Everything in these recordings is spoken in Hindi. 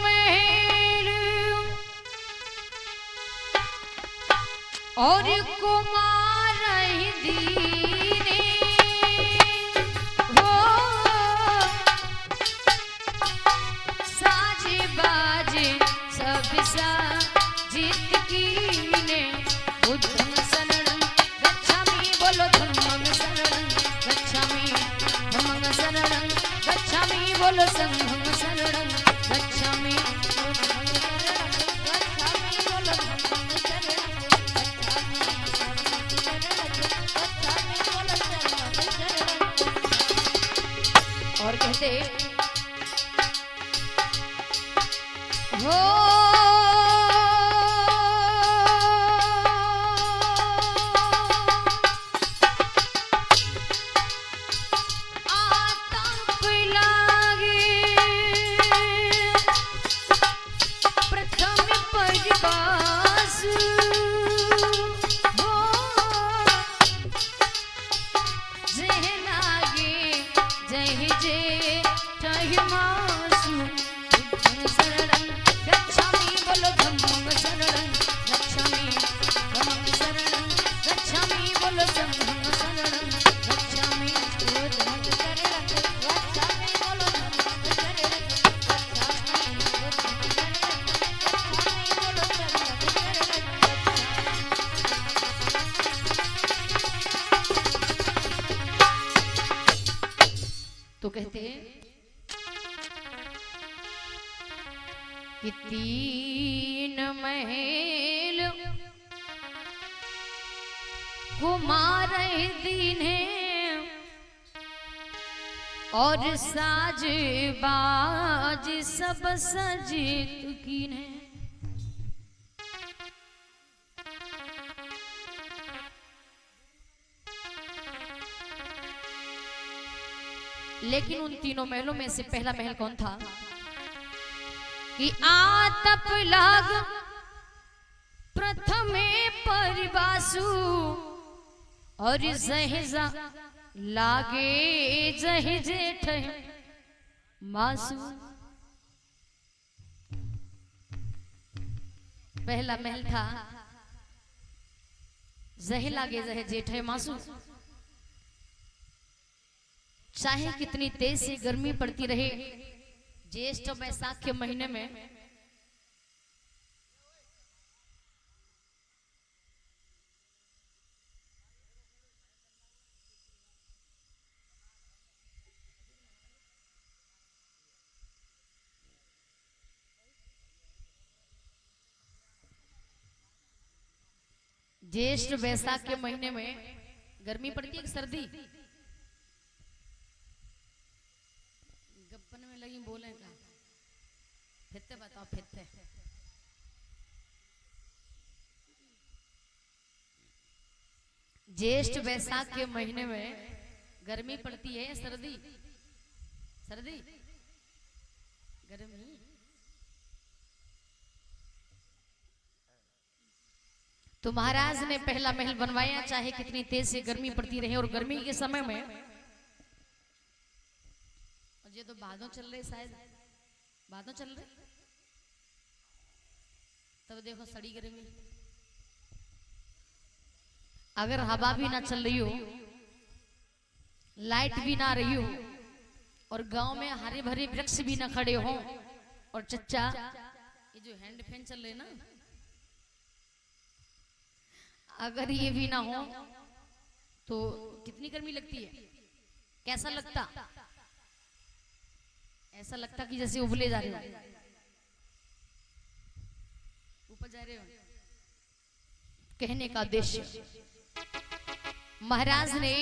महल और कुमार दीने हो साजे बाजे सब जीत कीने बुद्धं शरणं गच्छामि बोलो धम्मं शरणं गच्छामि धम्मं शरणं गच्छामि बोलो संघं शरणं गच्छामि और कहते हो आतंक लागे प्रथम परिवास हो जय लागे जय जय जय मासु बुद्धं शरणं गच्छामि बोलो धम्मं शरणं गच्छामि धम्मं शरणं गच्छामि बोलो संघं शरणं गच्छामि बुद्धं शरणं गच्छामि बोलो धम्मं शरणं गच्छामि बुद्धं शरणं गच्छामि बोलो संघं शरणं तो कहते हैं कि 3 महल कुमार दीने और साज बाज सब सजित कीने। लेकिन उन तीनों महलों में से पहला महल कौन था कि आतप लाग प्रथमे परिवासु और जहेजा लागे जहे जेठ मासु। पहला महल था जहे लागे जहे जेठ मासु। चाहे कितनी तेज से गर्मी पड़ती रहे, ज्येष्ठ वैशाख के महीने में ज्येष्ठ वैशाख के महीने में गर्मी पड़ती है कि सर्दी? गप्पन में लगी बोले का फिरते बताओ फिरते। ज्येष्ठ वैशाख के महीने में गर्मी पड़ती है सर्दी? सर्दी गर्मी। तो महाराज ने पहला महल बनवाया, चाहे कितनी तेज से गर्मी पड़ती रहे। और गर्मी के समय में ये तो बादल चल रहे, शायद बादल चल रहे, तब देखो सड़ी गर्मी। अगर हवा भी ना चल रही हो, लाइट भी ना रही हो, और गांव में हरे भरे वृक्ष भी ना खड़े हो, और चच्चा ये जो हैंड फैन चल रहे ना, अगर ये भी ना हो तो कितनी गर्मी लगती है। कैसा लगता? ऐसा लगता कि जैसे उबले जा रहे हो, ऊपर जा रहे हो। कहने का उद्देश्य, महाराज ने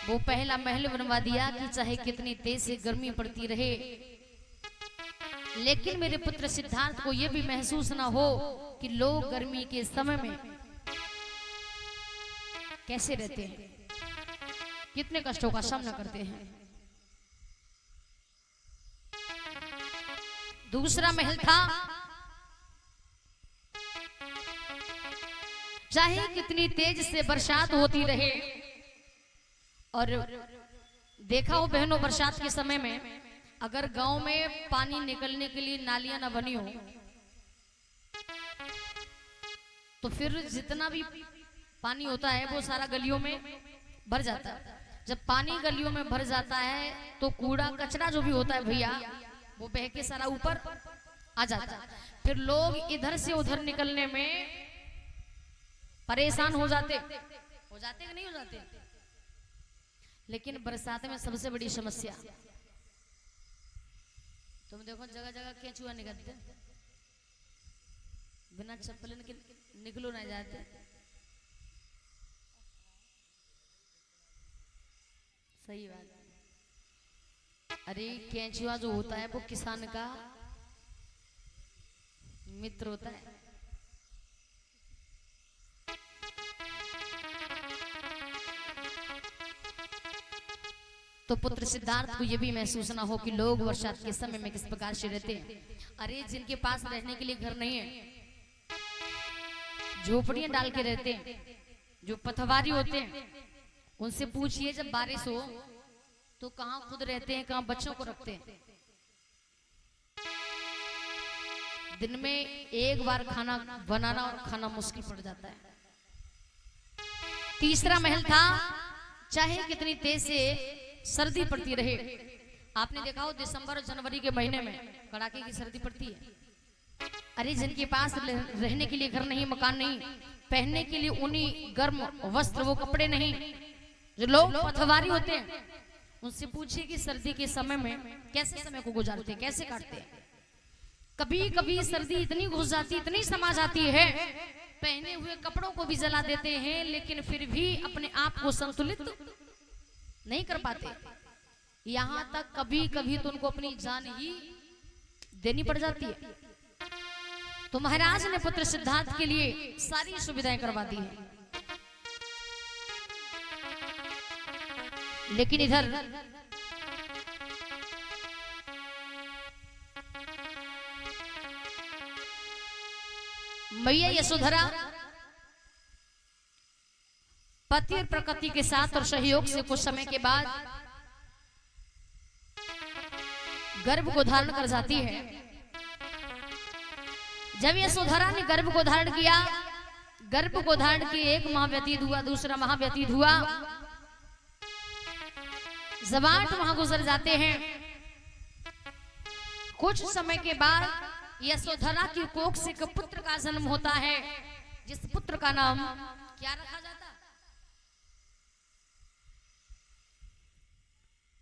वो पहला महल बनवा दिया कि चाहे कितनी तेज से गर्मी पड़ती रहे, लेकिन मेरे पुत्र सिद्धार्थ को यह भी महसूस ना हो कि लोग गर्मी के समय में कैसे रहते हैं, कितने कष्टों का सामना करते हैं। दूसरा महल था, चाहे कितनी तेज से बरसात होती रहे और देखा हो बहनों, बरसात के समय में अगर गांव में पानी निकलने के लिए नालियां ना बनी हो तो फिर जितना भी पानी होता है वो सारा गलियों में भर जाता है। जब पानी गलियों में भर जाता है तो कूड़ा कचरा जो भी होता है भैया वो बह के सारा ऊपर आ जाता है। फिर लोग इधर से उधर निकलने में परेशान हो जाते कि नहीं हो जाते। लेकिन बरसात में सबसे बड़ी समस्या, तुम देखो जगह जगह केंचुआ निकलते, बिना चप्पल के निकलो नहीं जाते। सही बात। अरे केंचुआ जो होता है वो किसान का मित्र होता है। तो पुत्र सिद्धार्थ को यह भी महसूस ना हो कि लोग बरसात के समय में किस प्रकार से रहते हैं। अरे जिनके पास रहने के लिए घर नहीं है, झोपड़ियां डाल के रहते हैं, जो पथवारी होते हैं, उनसे पूछिए जब बारिश हो तो कहां खुद रहते हैं, कहां बच्चों को रखते हैं। दिन में एक बार खाना बनाना और खाना मुश्किल पड़ जाता है। तीसरा महल था, चाहे कितनी तेज से सर्दी पड़ती रहे, आपने देखा हो दिसंबर और जनवरी के महीने में कड़ाके की सर्दी पड़ती है। अरे जिनके पास रहने के लिए घर नहीं, मकान नहीं, पहनने के लिए ऊनी गर्म वस्त्र वो कपड़े नहीं, जो लोग पथवारी होते हैं, उनसे पूछिए कि सर्दी के समय में कैसे समय को गुजारते हैं, कैसे काटते हैं। कभी कभी सर्दी इतनी घुस जाती, इतनी समा जाती है, पहने हुए कपड़ों को भी जला देते हैं, लेकिन फिर भी अपने आप को संतुलित नहीं कर पाते। यहां तक कभी कभी तो उनको अपनी जान ही देनी पड़ जाती है। तो महाराज ने पुत्र सिद्धार्थ के लिए सारी सुविधाएं करवा दी है। लेकिन इधर मैया यशोधरा पति और प्रकृति के साथ और सहयोग से कुछ समय के बाद गर्भ को धारण कर जाती है। जब यशोधरा ने गर्भ को धारण किया, गर्भ को धारण किए 1 माह व्यतीत हुआ, दूसरा माह व्यतीत हुआ, जब 8 माह गुजर जाते हैं। कुछ समय के बाद यशोधरा की कोख से एक पुत्र का जन्म होता है, जिस पुत्र का नाम क्या रखा जाता है?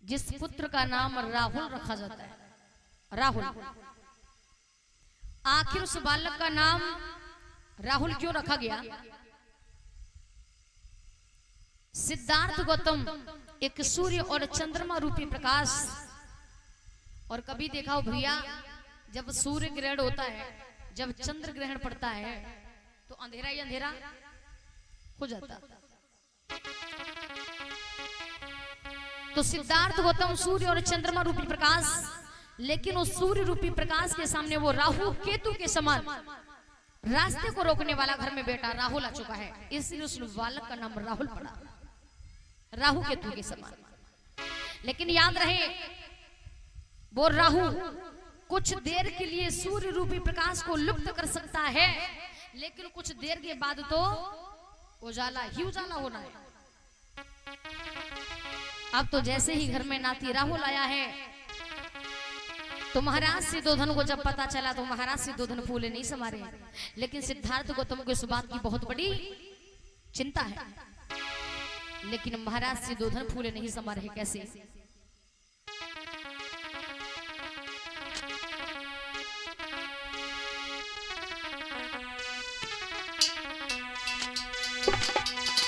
जिस पुत्र का नाम राहुल रखा जाता है, राहुल। आखिर उस बालक का नाम राहुल क्यों रखा गया? सिद्धार्थ गौतम एक सूर्य और चंद्रमा रूपी प्रकाश, और कभी देखा हो भैया जब सूर्य ग्रहण होता है, जब चंद्र ग्रहण पड़ता है तो अंधेरा ही अंधेरा हो जाता। तो सिद्धार्थ गौतम सूर्य और चंद्रमा रूपी प्रकाश, लेकिन उस सूर्य रूपी प्रकाश के सामने वो राहु केतु के समान रास्ते को रोकने वाला घर में बेटा राहुल आ चुका है, इसलिए उस बालक का नाम राहुल पड़ा, राहु केतु के समान। लेकिन याद रहे वो राहु कुछ देर के लिए सूर्य रूपी प्रकाश को लुप्त कर सकता है, लेकिन कुछ देर के बाद तो उजाला ही उजाला होना है। अब तो जैसे ही घर में नाती राहुल आया है तो महाराज सिद्धोधन को जब पता चला तो महाराज सिद्धोधन फूले नहीं समारे, लेकिन सिद्धार्थ गौतम को इस बात की बहुत बड़ी चिंता है। लेकिन महाराज सिद्धोधन फूले नहीं समा रहे, कैसे?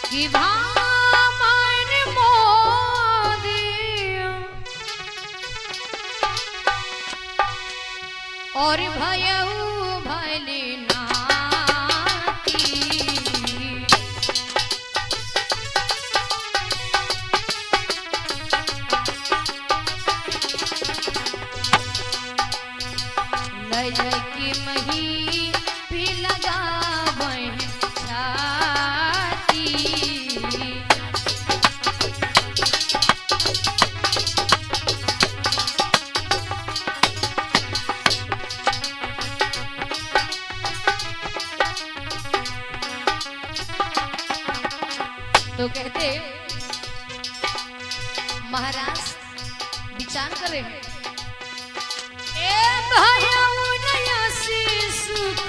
कि और भयऊ भले नाती, लय की मही भी लगा छाती। तो कहते महाराज विचार करे ए भाया नया सी सुख